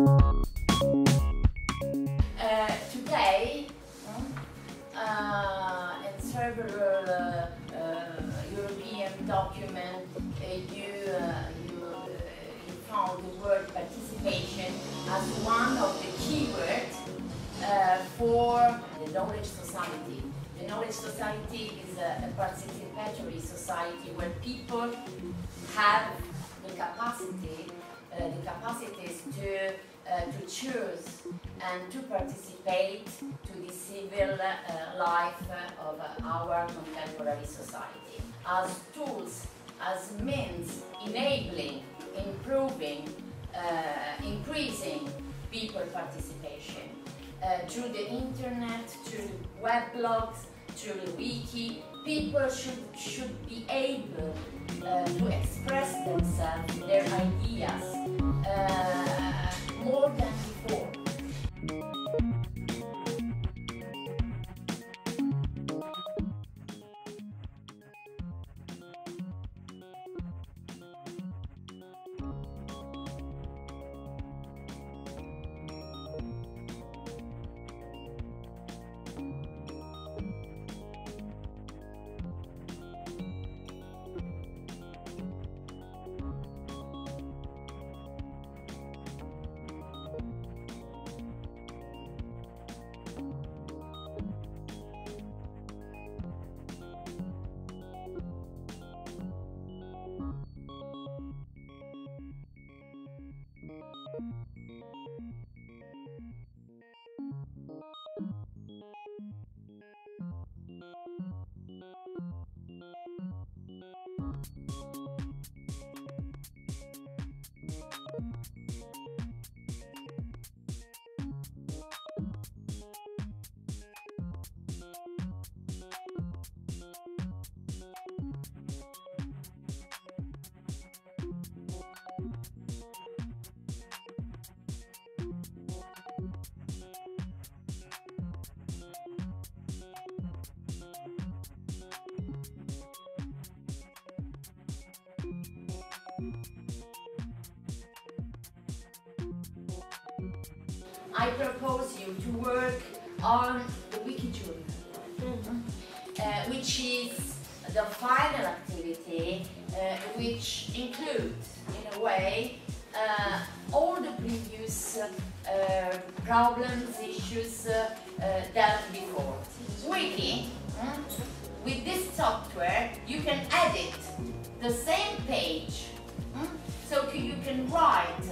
Today, in several European documents, you found the word participation as one of the keywords for the knowledge society. The knowledge society is a participatory society where people have the capacities to choose and to participate to the civil life of our contemporary society as tools, as means enabling, improving, increasing people participation through the internet, through weblogs, through the wiki. People should be able to express themselves, their ideas, more than before. I propose you to work on the wiki journal, which is the final activity, which includes, in a way, all the previous problems, issues dealt before. Wiki, with this software, you can edit the same page, so you can write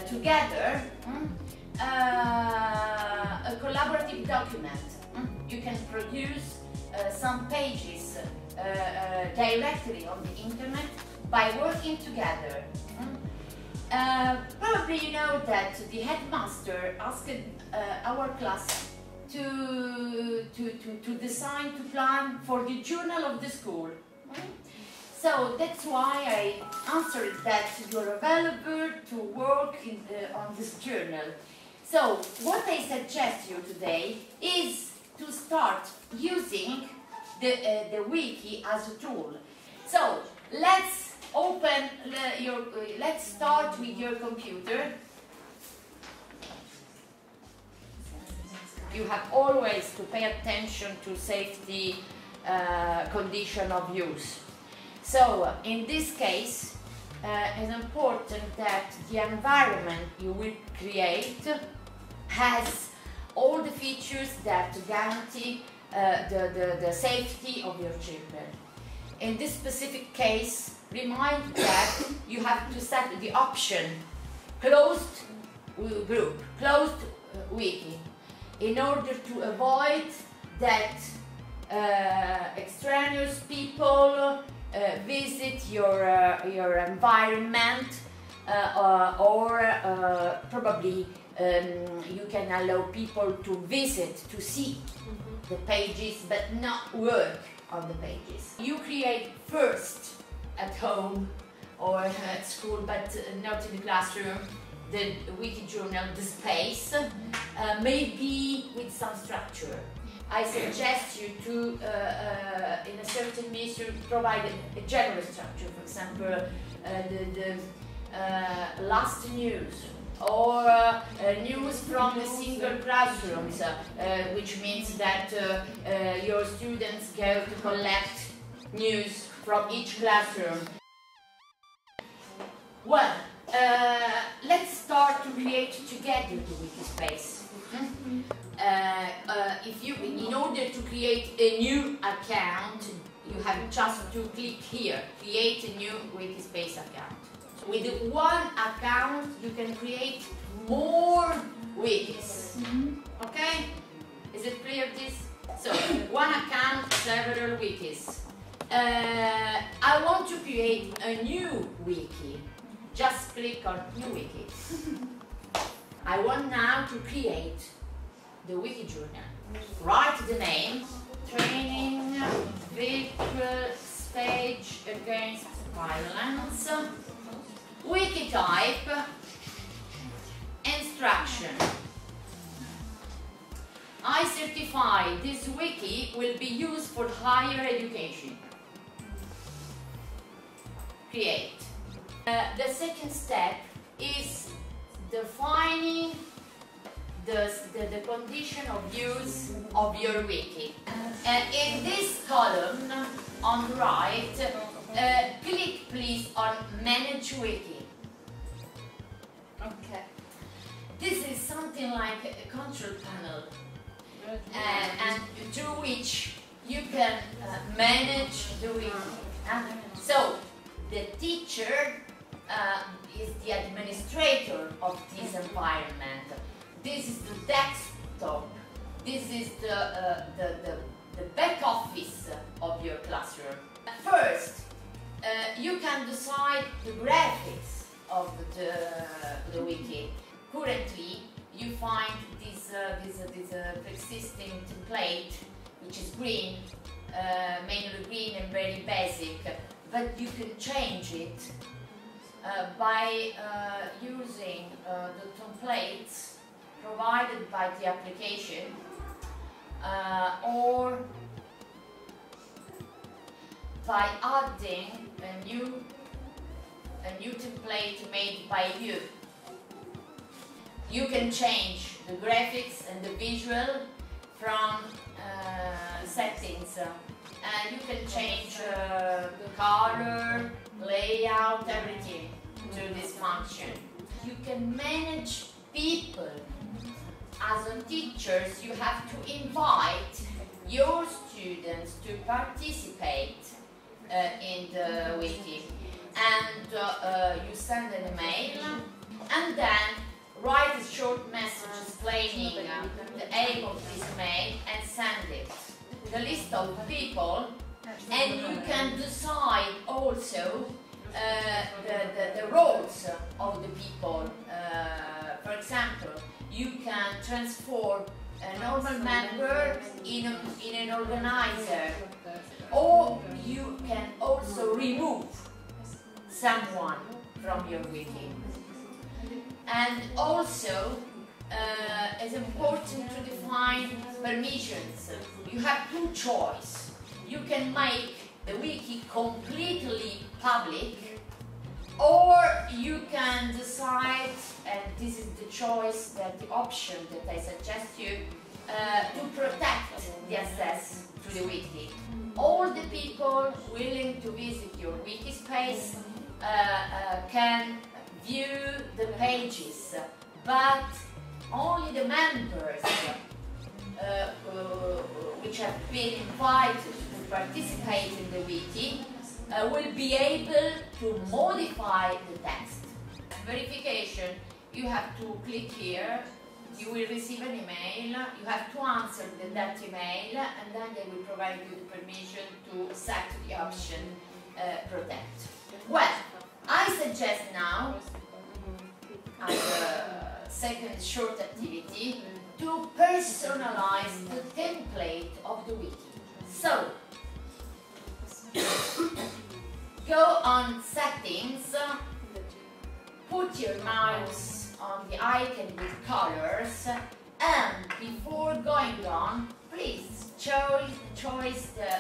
together a collaborative document. You can produce some pages directly on the internet by working together. Probably you know that the headmaster asked our class to design, to plan for the journal of the school. So that's why I answered that you're available to work on this journal. So what I suggest you today is to start using the wiki as a tool. So let's let's start with your computer. You have always to pay attention to safety condition of use. So in this case, it's important that the environment you will create has all the features that guarantee the safety of your children. In this specific case, remind that you have to set the option closed group, closed wiki, in order to avoid that extraneous people visit your environment, or probably you can allow people to visit, to see the pages, but not work on the pages. You create first at home or at school, but not in the classroom, the wiki journal, the space, maybe with some structure. I suggest you to, in a certain measure, provide a general structure. For example, the last news, or news from the single classrooms, which means that your students go to collect news from each classroom. Well, let's start to create together the Wikispace. In order to create a new account, you have just to click here, create a new Wikispace account. With one account, you can create more wikis. Okay? Is it clear this? So, one account, several wikis. I want to create a new wiki. Just click on New Wiki. I want now to create the wiki journal. Write the name, Training Virtual Stage Against Violence, wiki type, instruction. I certify this wiki will be used for higher education. Create. The second step is defining the condition of use of your wiki. In this column on the right, click please on Manage Wiki. Okay. This is something like a control panel, and through which you can manage the wiki. So the teacher is the administrator of this environment. This is the desktop. This is the back office of your classroom. First, you can decide the graphics of the wiki. Currently, you find this existing template, which is green, mainly green and very basic, but you can change it by using the templates provided by the application, or by adding a new template made by you. You can change the graphics and the visual from settings. You can change the color, layout, everything through this function. You can manage people. As a teachers, you have to invite your students to participate in the wiki, and you send an email, and then write a short message explaining the aim of this mail and send it to the list of people, and you can decide also the roles of the people. For example, you can transform a normal member in an organizer, or you can also remove someone from your wiki. And also, it's important to define permissions. You have two choices. You can make the wiki completely public, or you can decide, and this is the choice, the option that I suggest you, to protect the access to the wiki. All the people willing to visit your Wikispace can view the pages, but only the members which have been invited to participate in the wiki will be able to modify the text. Verification, you have to click here, you will receive an email, you have to answer that email, and then they will provide you the permission to set the option protect. Well, I suggest now, as a second short activity, to personalize the template of the wiki. So, go on settings, put your mouse on the icon with colors, and before going on, please choose the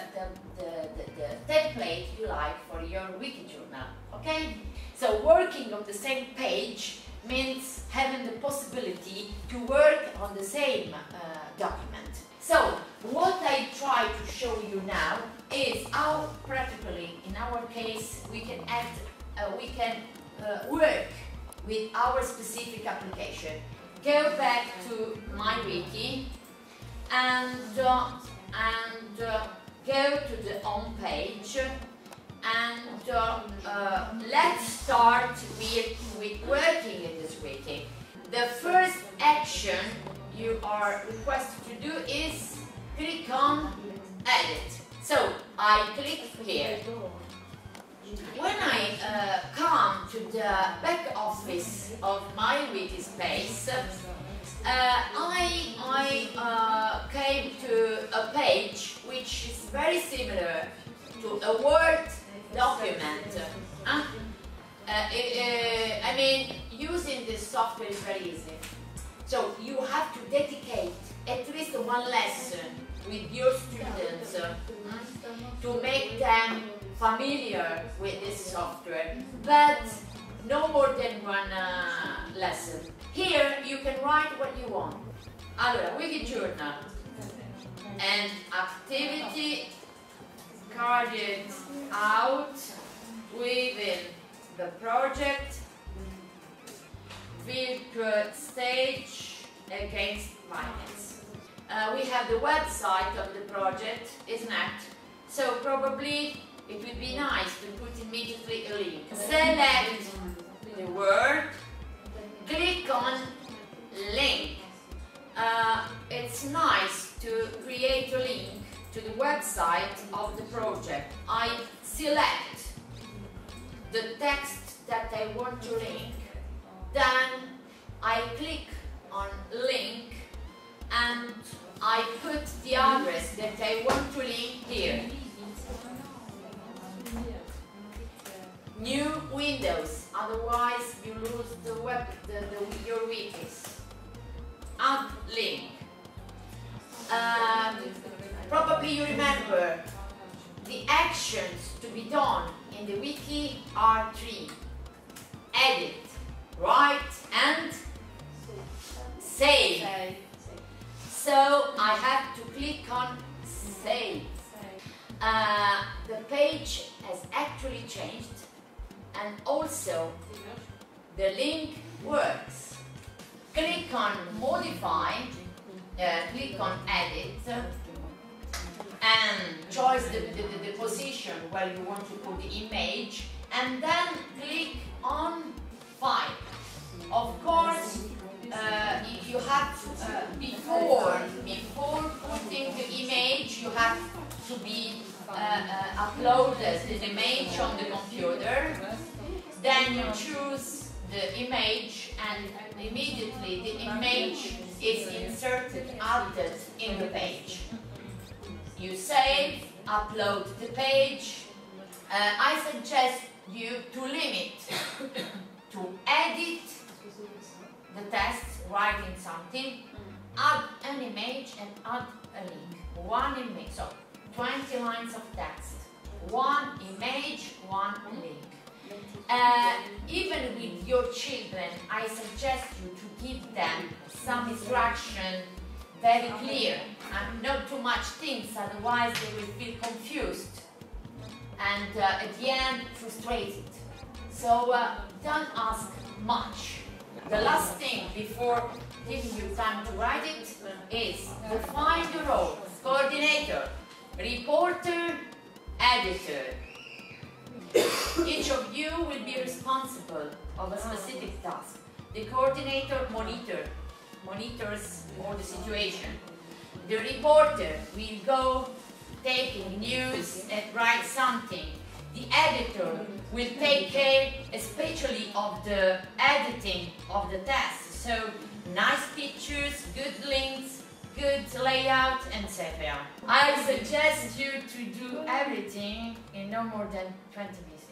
template you like for your wiki journal. Okay? So working on the same page means having the possibility to work on the same document. So, what I try to show you now is how practically, in our case, we can work with our specific application. Go back to my wiki and go to the home page and let's start with working in this wiki. The first action you are requested to do is click on Edit. So I click here. When I come to the back office of my wiki space, I came to a page which is very similar to a Word document. I mean, using this software is very easy. So you have to dedicate at least one lesson with your students to make them familiar with this software, but no more than one lesson. Here you can write what you want. Allora, wiki journal and activity carried out within the project will put stage against finance. We have the website of the project, isn't it? So probably it would be nice to put immediately a link. Select the word, click on link. It's nice to create a link to the website of the project. I select the text that I want to link, then I click on link and I put the address that I want to link here. New Windows, otherwise you lose your wikis. Add link. Probably you remember the actions to be done in the wiki are 3. Edit, write and save. So I have to click on save. The page has actually changed and also the link works. Click on modify, click on edit and choose the position where you want to put the image and then click on file. Of course, you have to, before putting the image, you have to be uploaded the image on the computer. Then you choose the image and immediately the image is inserted, added in the page. You save, upload the page. I suggest you to limit to edit the text, writing something, add an image and add a link. One image, so 20 lines of text, one image, one link. Even with your children, I suggest you to give them some instruction very clear and not too much things, otherwise they will feel confused and at the end frustrated. So don't ask much. The last thing before giving you time to write it is define the role: coordinator, reporter, editor. Each of you will be responsible of a specific task. The coordinator monitors all the situation. The reporter will go taking news and write something. The editor will take care especially of the editing of the text. So nice pictures, good links, good layout, etc. I suggest you to do everything in no more than 20 minutes.